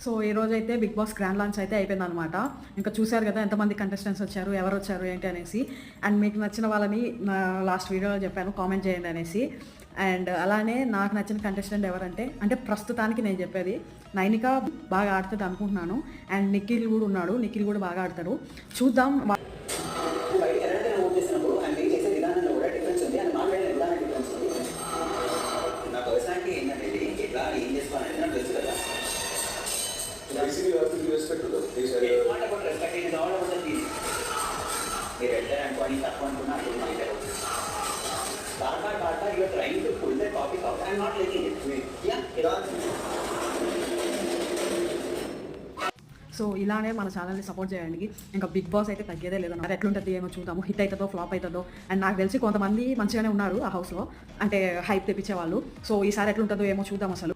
So ఈ రోజైతే big boss grand launch అయితే అయిపోయిందనమాట. ఇంకా చూశారు కదా ఎంతమంది కంటెస్టెంట్స్ వచ్చారు, ఎవరు వచ్చారు ఏంటి అనేసి. అండ్ మీకు నచ్చిన వాళ్ళని నా లాస్ట్ వీడియోలో చెప్పాను, కామెంట్ చేయండి అనేసి. అండ్ అలానే నాకు నచ్చిన కంటెస్టెంట్ ఎవరంటే ప్రస్తుతానికి నేను చెప్పేది నైనిక బాగా ఆడుతుంది అనుకుంటున్నాను. అండ్ నిఖిల్ కూడా ఉన్నాడు, నిఖిల్ కూడా బాగా ఆడతాడు. చూద్దాం. Basically, you have to give respect to them. It's not about respect, it is all about the peace. You're elder and funny, tough one to not do my level. Bar, you are trying to pull the topic out. I am not letting it. Yeah, it all. So ఇలానే మన ఛానల్ని support చేయండి. ఇంకా big boss అయితే తగ్గేదే లేదు. అది ఎట్లుంటుంది ఏమో చూద్దాము, హిట్ అవుతుందో ఫ్లాప్ అవుతుందో. అండ్ నాకు తెలిసి కొంతమంది మంచిగానే ఉన్నారు ఆ హౌస్లో, అంటే హైప్ తెప్పించే వాళ్ళు. సో ఈసారి ఎట్లుంటుందో ఏమో చూద్దాం అసలు.